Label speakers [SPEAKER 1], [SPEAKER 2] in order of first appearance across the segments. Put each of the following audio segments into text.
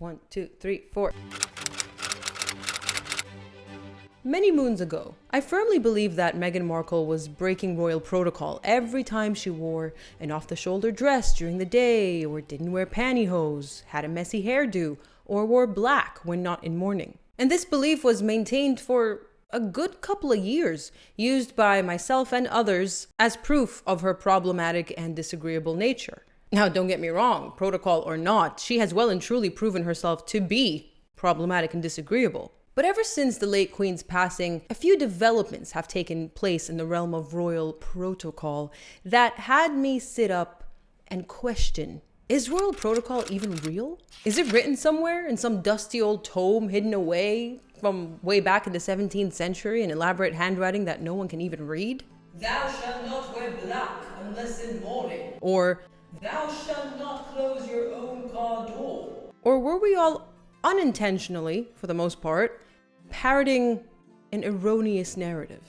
[SPEAKER 1] 1, 2, 3, 4. Many moons ago, I firmly believed that Meghan Markle was breaking royal protocol every time she wore an off-the-shoulder dress during the day, or didn't wear pantyhose, had a messy hairdo, or wore black when not in mourning. And this belief was maintained for a good couple of years, used by myself and others as proof of her problematic and disagreeable nature. Now, don't get me wrong, protocol or not, she has well and truly proven herself to be problematic and disagreeable. But ever since the late Queen's passing, a few developments have taken place in the realm of royal protocol that had me sit up and question, is royal protocol even real? Is it written somewhere in some dusty old tome hidden away from way back in the 17th century in elaborate handwriting that no one can even read? Thou shalt not wear black unless in mourning. Or, thou shalt not close your own car door. Or were we all unintentionally, for the most part, parroting an erroneous narrative?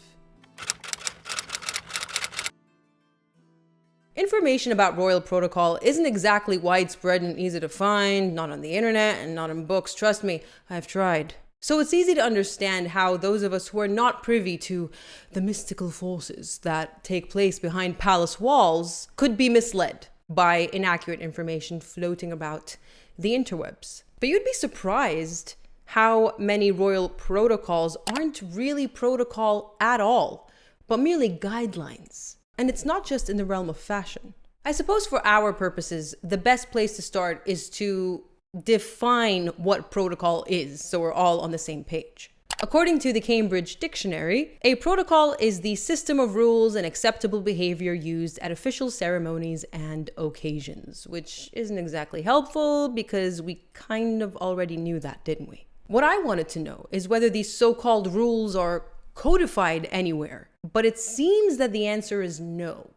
[SPEAKER 1] Information about royal protocol isn't exactly widespread and easy to find, not on the internet and not in books. Trust me, I've tried. So it's easy to understand how those of us who are not privy to the mystical forces that take place behind palace walls could be misled by inaccurate information floating about the interwebs. But you'd be surprised how many royal protocols aren't really protocol at all, but merely guidelines. And it's not just in the realm of fashion. I suppose for our purposes, the best place to start is to define what protocol is, so we're all on the same page. According to the Cambridge Dictionary, a protocol is the system of rules and acceptable behavior used at official ceremonies and occasions, which isn't exactly helpful because we kind of already knew that, didn't we? What I wanted to know is whether these so-called rules are codified anywhere, but it seems that the answer is no.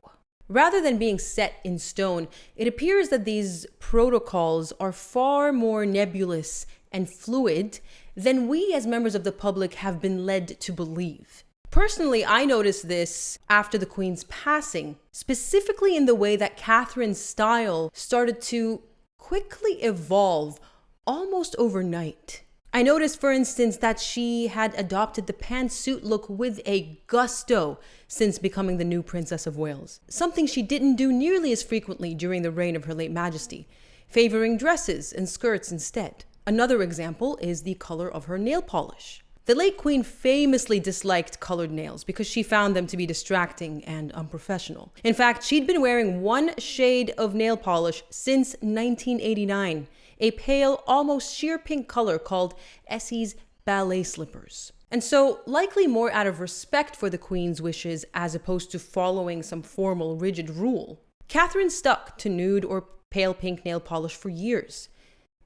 [SPEAKER 1] Rather than being set in stone, it appears that these protocols are far more nebulous and fluid than we as members of the public have been led to believe. Personally, I noticed this after the Queen's passing, specifically in the way that Catherine's style started to quickly evolve almost overnight. I noticed, for instance, that she had adopted the pantsuit look with a gusto since becoming the new Princess of Wales, something she didn't do nearly as frequently during the reign of Her late Majesty, favoring dresses and skirts instead. Another example is the color of her nail polish. The late Queen famously disliked colored nails because she found them to be distracting and unprofessional. In fact, she'd been wearing one shade of nail polish since 1989, a pale, almost sheer pink color called Essie's ballet slippers. And so, likely more out of respect for the Queen's wishes as opposed to following some formal rigid rule, Catherine stuck to nude or pale pink nail polish for years.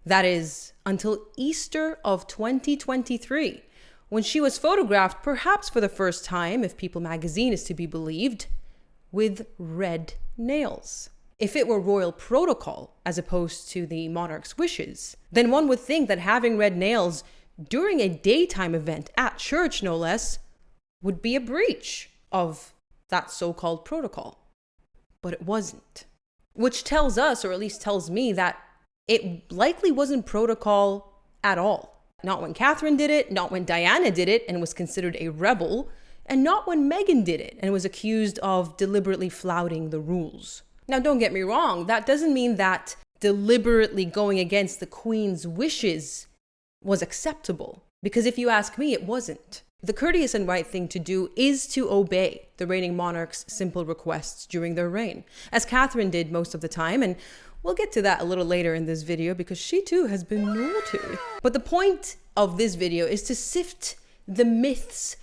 [SPEAKER 1] That is, until Easter of 2023, when she was photographed, perhaps for the first time, if People magazine is to be believed, with red nails. If it were royal protocol, as opposed to the monarch's wishes, then one would think that having red nails during a daytime event, at church no less, would be a breach of that so-called protocol. But it wasn't. Which tells us, or at least tells me, that it likely wasn't protocol at all. Not when Catherine did it, not when Diana did it and was considered a rebel, and not when Meghan did it and was accused of deliberately flouting the rules. Now, don't get me wrong, that doesn't mean that deliberately going against the Queen's wishes was acceptable, because if you ask me, it wasn't. The courteous and right thing to do is to obey the reigning monarch's simple requests during their reign, as Catherine did most of the time, and we'll get to that a little later in this video because she too has been naughty. But the point of this video is to sift the myths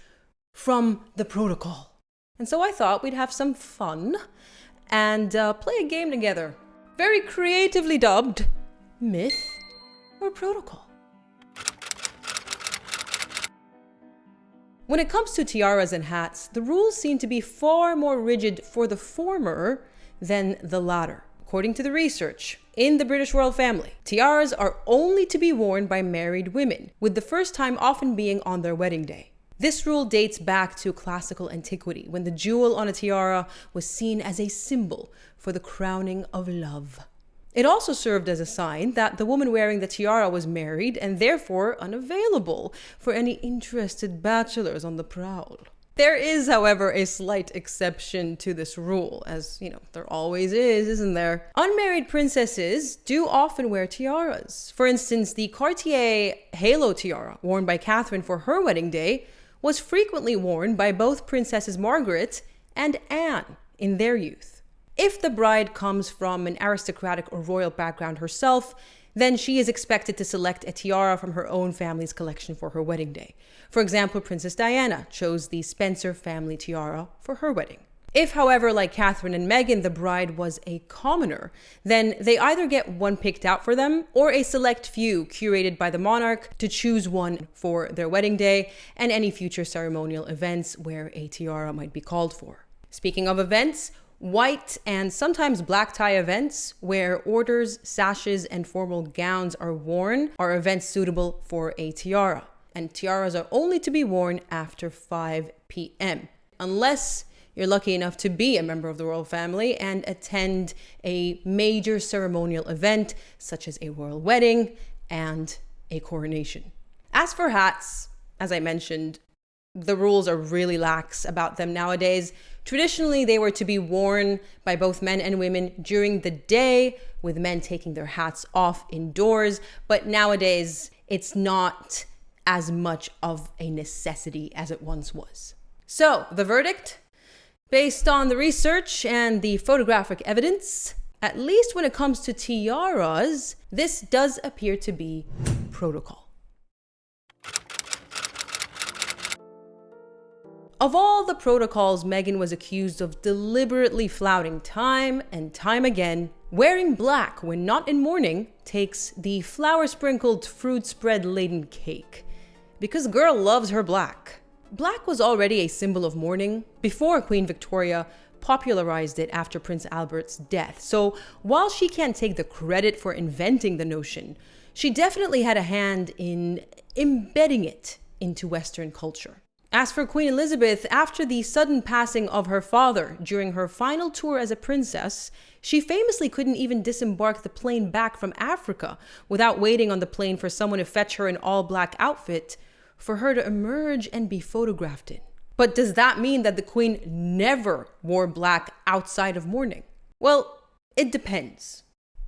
[SPEAKER 1] from the protocol. And so I thought we'd have some fun and play a game together, very creatively dubbed Myth or Protocol. When it comes to tiaras and hats, the rules seem to be far more rigid for the former than the latter. According to the research, in the British royal family, tiaras are only to be worn by married women, with the first time often being on their wedding day. This rule dates back to classical antiquity, when the jewel on a tiara was seen as a symbol for the crowning of love. It also served as a sign that the woman wearing the tiara was married and therefore unavailable for any interested bachelors on the prowl. There is, however, a slight exception to this rule, as, there always is, isn't there? Unmarried princesses do often wear tiaras. For instance, the Cartier halo tiara worn by Catherine for her wedding day was frequently worn by both Princesses Margaret and Anne in their youth. If the bride comes from an aristocratic or royal background herself, then she is expected to select a tiara from her own family's collection for her wedding day. For example, Princess Diana chose the Spencer family tiara for her wedding. If, however, like Catherine and Meghan, the bride was a commoner, then they either get one picked out for them or a select few curated by the monarch to choose one for their wedding day and any future ceremonial events where a tiara might be called for. Speaking of events, white and sometimes black tie events where orders, sashes, and formal gowns are worn are events suitable for a tiara. And tiaras are only to be worn after 5 p.m. unless you're lucky enough to be a member of the royal family and attend a major ceremonial event such as a royal wedding and a coronation. As for hats, as I mentioned, the rules are really lax about them nowadays. Traditionally, they were to be worn by both men and women during the day, with men taking their hats off indoors. But nowadays, it's not as much of a necessity as it once was. So, the verdict? Based on the research and the photographic evidence, at least when it comes to tiaras, this does appear to be protocol. Of all the protocols Meghan was accused of deliberately flouting time and time again, wearing black when not in mourning takes the flower-sprinkled, fruit-spread-laden cake. Because girl loves her black. Black was already a symbol of mourning before Queen Victoria popularized it after Prince Albert's death. So while she can't take the credit for inventing the notion, she definitely had a hand in embedding it into Western culture. As for Queen Elizabeth, after the sudden passing of her father during her final tour as a princess, she famously couldn't even disembark the plane back from Africa without waiting on the plane for someone to fetch her an all-black outfit for her to emerge and be photographed in. But does that mean that the Queen never wore black outside of mourning? Well, it depends.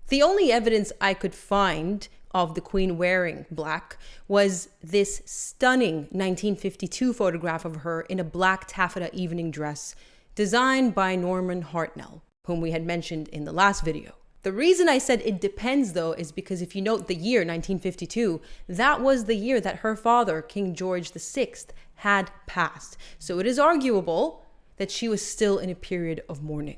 [SPEAKER 1] The only evidence I could find of the Queen wearing black was this stunning 1952 photograph of her in a black taffeta evening dress designed by Norman Hartnell, whom we had mentioned in the last video. The reason I said it depends, though, is because if you note the year 1952, that was the year that her father, King George VI, had passed. So it is arguable that she was still in a period of mourning.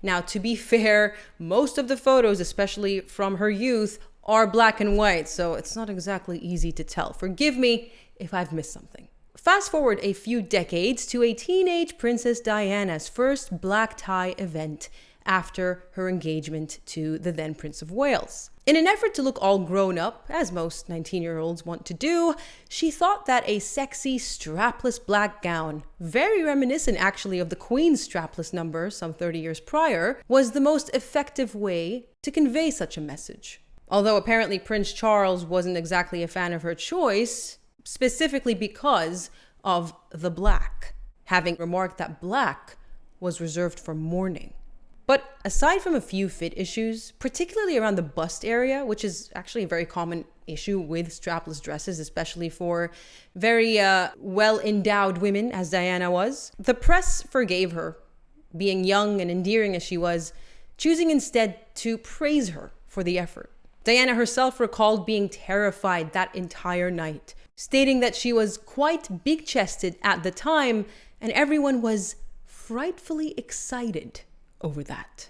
[SPEAKER 1] Now, to be fair, most of the photos, especially from her youth, are black and white, so it's not exactly easy to tell. Forgive me if I've missed something. Fast forward a few decades to a teenage Princess Diana's first black tie event after her engagement to the then Prince of Wales. In an effort to look all grown up, as most 19-year-olds want to do, she thought that a sexy, strapless black gown, very reminiscent actually of the Queen's strapless number some 30 years prior, was the most effective way to convey such a message. Although apparently Prince Charles wasn't exactly a fan of her choice, specifically because of the black, having remarked that black was reserved for mourning. But aside from a few fit issues, particularly around the bust area, which is actually a very common issue with strapless dresses, especially for very well-endowed women, as Diana was, the press forgave her, being young and endearing as she was, choosing instead to praise her for the effort. Diana herself recalled being terrified that entire night, stating that she was quite big-chested at the time and everyone was frightfully excited over that.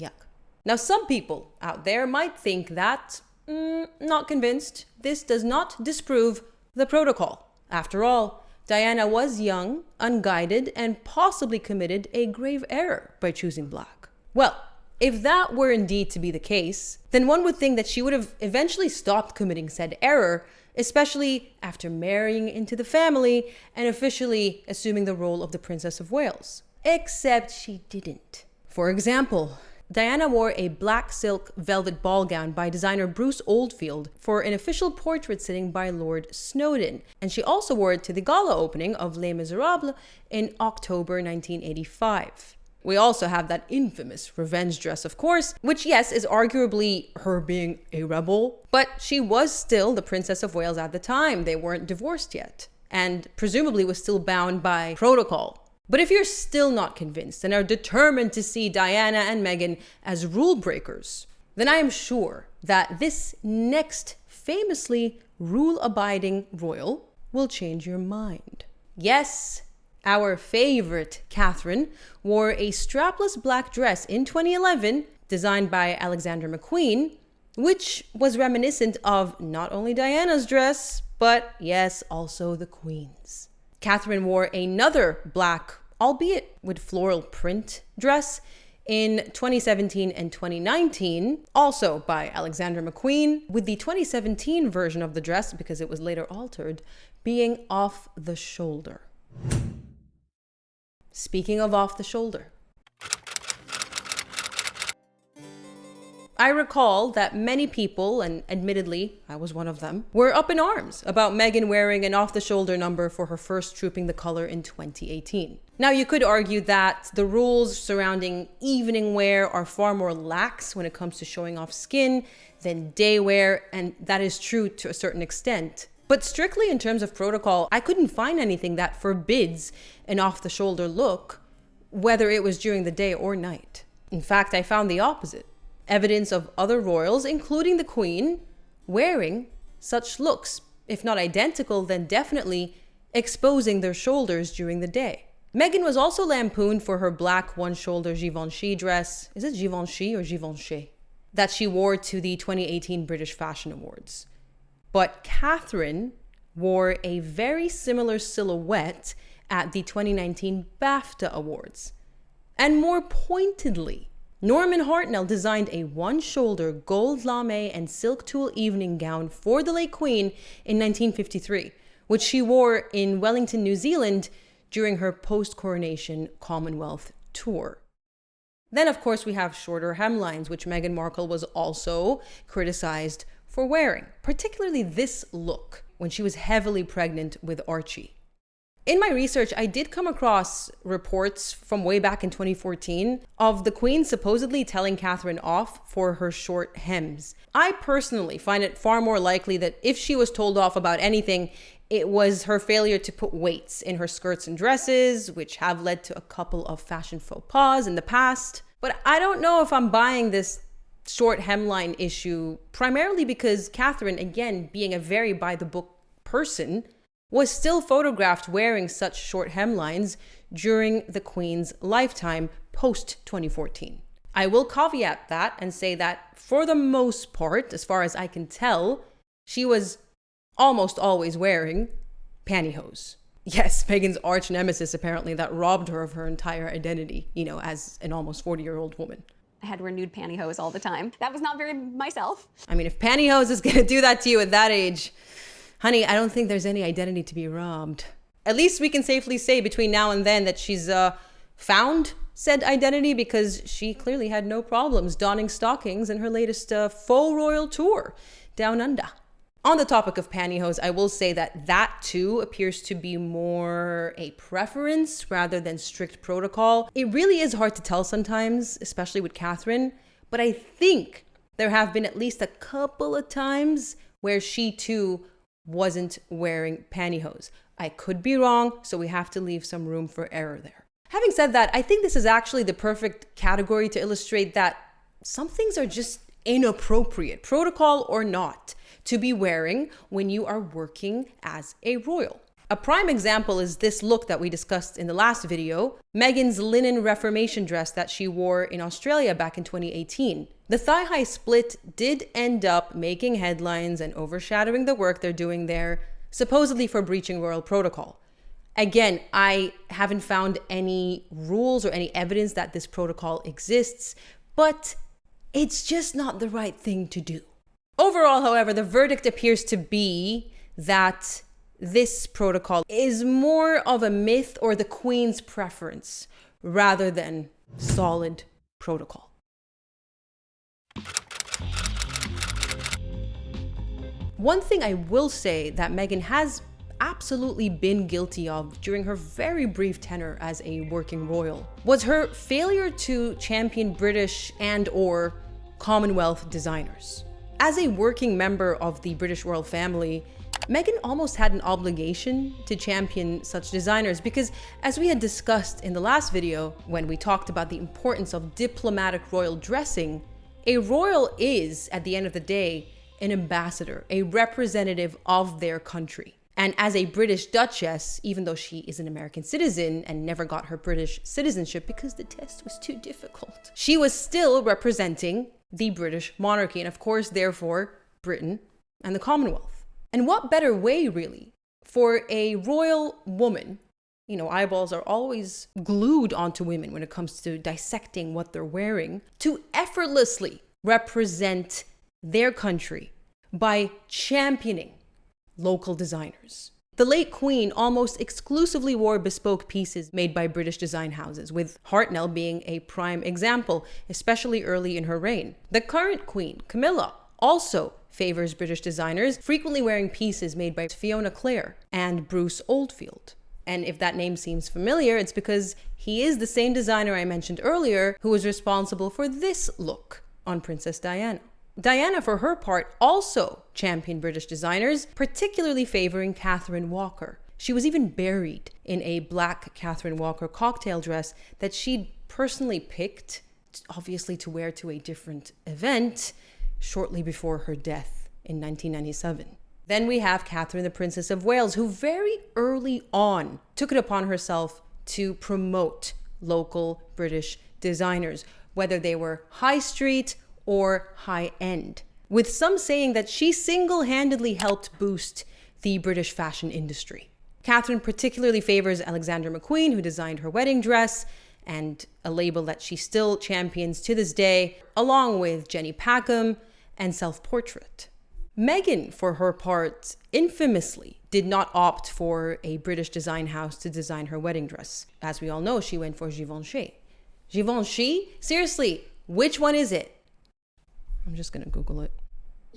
[SPEAKER 1] Yuck. Now, some people out there might think that, not convinced, this does not disprove the protocol. After all, Diana was young, unguided, and possibly committed a grave error by choosing black. Well, if that were indeed to be the case, then one would think that she would have eventually stopped committing said error, especially after marrying into the family and officially assuming the role of the Princess of Wales. Except she didn't. For example, Diana wore a black silk velvet ball gown by designer Bruce Oldfield for an official portrait sitting by Lord Snowdon, and she also wore it to the gala opening of Les Miserables in October 1985. We also have that infamous revenge dress, of course, which, yes, is arguably her being a rebel, but she was still the Princess of Wales at the time. They weren't divorced yet, and presumably was still bound by protocol. But if you're still not convinced and are determined to see Diana and Meghan as rule breakers, then I am sure that this next famously rule-abiding royal will change your mind. Yes, our favorite Catherine wore a strapless black dress in 2011 designed by Alexander McQueen, which was reminiscent of not only Diana's dress, but yes, also the Queen's. Catherine wore another black, albeit with floral print, dress in 2017 and 2019, also by Alexander McQueen, with the 2017 version of the dress, because it was later altered, being off the shoulder. Speaking of off the shoulder, I recall that many people, and admittedly I was one of them, were up in arms about Meghan wearing an off-the-shoulder number for her first Trooping the Colour in 2018. Now, you could argue that the rules surrounding evening wear are far more lax when it comes to showing off skin than day wear, and that is true to a certain extent. But strictly in terms of protocol, I couldn't find anything that forbids an off-the-shoulder look, whether it was during the day or night. In fact, I found the opposite. Evidence of other royals, including the Queen, wearing such looks, if not identical, then definitely exposing their shoulders during the day. Meghan was also lampooned for her black one-shoulder Givenchy dress. Is it Givenchy or Givenchy? That she wore to the 2018 British Fashion Awards. But Catherine wore a very similar silhouette at the 2019 BAFTA Awards. And more pointedly, Norman Hartnell designed a one-shoulder gold lame and silk tulle evening gown for the late Queen in 1953, which she wore in Wellington, New Zealand during her post-coronation Commonwealth tour. Then, of course, we have shorter hemlines, which Meghan Markle was also criticized for wearing, particularly this look when she was heavily pregnant with Archie. In my research, I did come across reports from way back in 2014 of the Queen supposedly telling Catherine off for her short hems. I personally find it far more likely that if she was told off about anything, it was her failure to put weights in her skirts and dresses, which have led to a couple of fashion faux pas in the past. But I don't know if I'm buying this short hemline issue, primarily because Catherine, again, being a very by-the-book person, was still photographed wearing such short hemlines during the Queen's lifetime post-2014. I will caveat that and say that for the most part, as far as I can tell, she was almost always wearing pantyhose. Yes, Meghan's arch nemesis apparently that robbed her of her entire identity, as an almost 40-year-old woman.
[SPEAKER 2] I had to wear nude pantyhose all the time. That was not very myself.
[SPEAKER 1] I mean, if pantyhose is gonna do that to you at that age, honey, I don't think there's any identity to be robbed. At least we can safely say between now and then that she's found said identity, because she clearly had no problems donning stockings in her latest faux royal tour down under. On the topic of pantyhose, I will say that too appears to be more a preference rather than strict protocol. It really is hard to tell sometimes, especially with Catherine, but I think there have been at least a couple of times where she too wasn't wearing pantyhose. I could be wrong, so we have to leave some room for error there. Having said that, I think this is actually the perfect category to illustrate that some things are just inappropriate, protocol or not, to be wearing when you are working as a royal. A prime example is this look that we discussed in the last video, Meghan's linen reformation dress that she wore in Australia back in 2018. The thigh-high split did end up making headlines and overshadowing the work they're doing there, supposedly for breaching royal protocol. Again, I haven't found any rules or any evidence that this protocol exists, but it's just not the right thing to do. Overall, however, the verdict appears to be that this protocol is more of a myth or the Queen's preference rather than solid protocol. One thing I will say that Meghan has absolutely been guilty of during her very brief tenure as a working royal was her failure to champion British and/or Commonwealth designers. As a working member of the British royal family, Meghan almost had an obligation to champion such designers because, as we had discussed in the last video when we talked about the importance of diplomatic royal dressing, a royal is, at the end of the day, an ambassador, a representative of their country. And as a British Duchess, even though she is an American citizen and never got her British citizenship because the test was too difficult, she was still representing the British monarchy and, of course, therefore, Britain and the Commonwealth. And what better way, really, for a royal woman, you know, eyeballs are always glued onto women when it comes to dissecting what they're wearing, to effortlessly represent their country by championing local designers. The late Queen almost exclusively wore bespoke pieces made by British design houses, with Hartnell being a prime example, especially early in her reign. The current Queen, Camilla, also favors British designers, frequently wearing pieces made by Fiona Clare and Bruce Oldfield. And if that name seems familiar, it's because he is the same designer I mentioned earlier who was responsible for this look on Princess Diana. Diana, for her part, also championed British designers, particularly favoring Catherine Walker. She was even buried in a black Catherine Walker cocktail dress that she'd personally picked, obviously to wear to a different event, shortly before her death in 1997. Then we have Catherine, the Princess of Wales, who very early on took it upon herself to promote local British designers, whether they were high street or high-end, with some saying that she single-handedly helped boost the British fashion industry. Catherine particularly favors Alexander McQueen, who designed her wedding dress, and a label that she still champions to this day, along with Jenny Packham and Self-Portrait. Meghan, for her part, infamously did not opt for a British design house to design her wedding dress. As we all know, she went for Givenchy. Givenchy? Seriously, which one is it? I'm just going to Google it.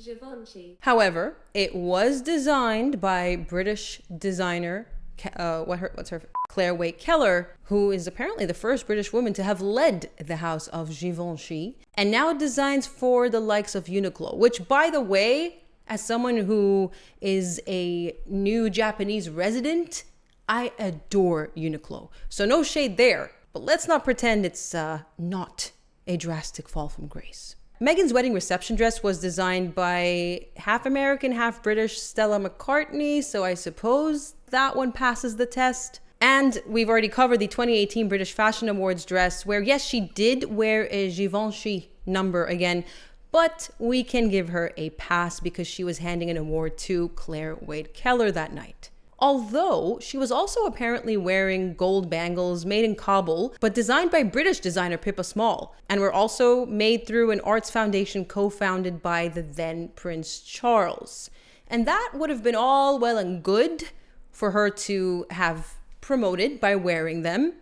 [SPEAKER 2] Givenchy.
[SPEAKER 1] However, it was designed by British designer, Claire Waite Keller, who is apparently the first British woman to have led the house of Givenchy, and now designs for the likes of Uniqlo, which, by the way, as someone who is a new Japanese resident, I adore Uniqlo. So no shade there, but let's not pretend it's not a drastic fall from grace. Meghan's wedding reception dress was designed by half American, half British Stella McCartney, so I suppose that one passes the test. And we've already covered the 2018 British Fashion Awards dress, where yes, she did wear a Givenchy number again, but we can give her a pass because she was handing an award to Claire Waite Keller that night. Although she was also apparently wearing gold bangles made in Kabul, but designed by British designer Pippa Small, and were also made through an arts foundation co-founded by the then Prince Charles. And that would have been all well and good for her to have promoted by wearing them,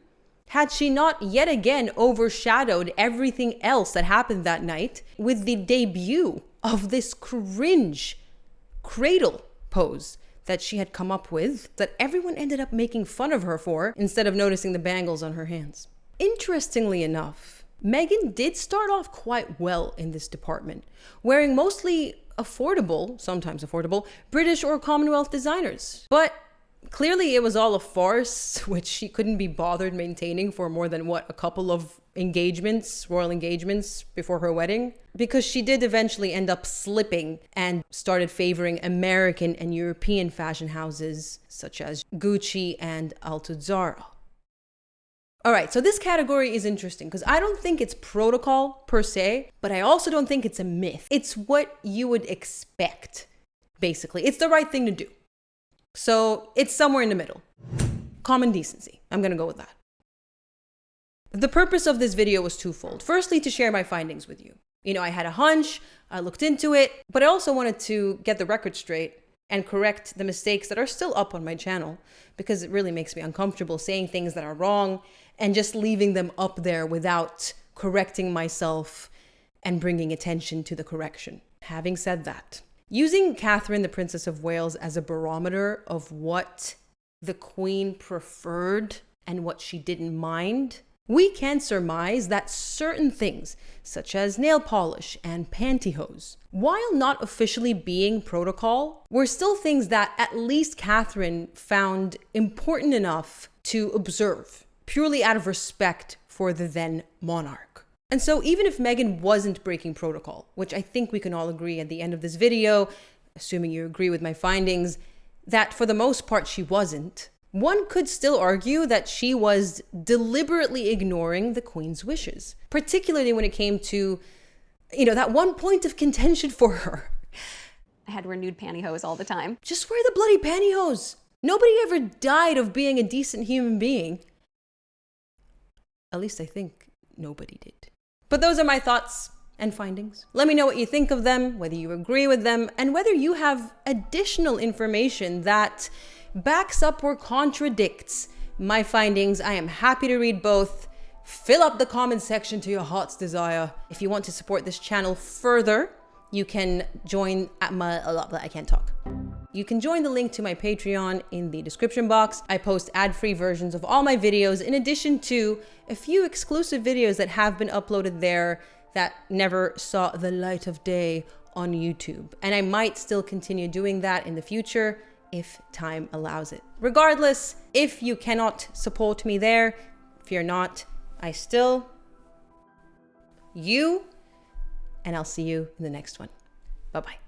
[SPEAKER 1] had she not yet again overshadowed everything else that happened that night with the debut of this cringe cradle pose that she had come up with, that everyone ended up making fun of her for instead of noticing the bangles on her hands. Interestingly enough, Meghan did start off quite well in this department, wearing mostly affordable, sometimes affordable, British or Commonwealth designers. But clearly it was all a farce, which she couldn't be bothered maintaining for more than, a couple of engagements, royal engagements before her wedding, because she did eventually end up slipping and started favoring American and European fashion houses such as Gucci and Altuzarra. All right, so this category is interesting because I don't think it's protocol per se, but I also don't think it's a myth. It's what you would expect, basically. It's the right thing to do. So it's somewhere in the middle. Common decency. I'm going to go with that. The purpose of this video was twofold. Firstly, to share my findings with you. You know, I had a hunch, I looked into it, but I also wanted to get the record straight and correct the mistakes that are still up on my channel, because it really makes me uncomfortable saying things that are wrong and just leaving them up there without correcting myself and bringing attention to the correction. Having said that, using Catherine, the Princess of Wales, as a barometer of what the Queen preferred and what she didn't mind, we can surmise that certain things, such as nail polish and pantyhose, while not officially being protocol, were still things that at least Catherine found important enough to observe, purely out of respect for the then monarch. And so even if Meghan wasn't breaking protocol, which I think we can all agree at the end of this video, assuming you agree with my findings, that for the most part she wasn't, one could still argue that she was deliberately ignoring the Queen's wishes, particularly when it came to, that one point of contention for her.
[SPEAKER 2] I had to wear nude pantyhose all the time.
[SPEAKER 1] Just wear the bloody pantyhose. Nobody ever died of being a decent human being. At least I think nobody did. But those are my thoughts and findings. Let me know what you think of them, whether you agree with them, and whether you have additional information that backs up or contradicts my findings. I am happy to read both. Fill up the comment section to your heart's desire. If you want to support this channel further, you can join at I can't talk. You can join the link to my Patreon in the description box. I post ad-free versions of all my videos, in addition to a few exclusive videos that have been uploaded there that never saw the light of day on YouTube. And I might still continue doing that in the future if time allows it. Regardless, if you cannot support me there, fear not, I still, and I'll see you in the next one. Bye-bye.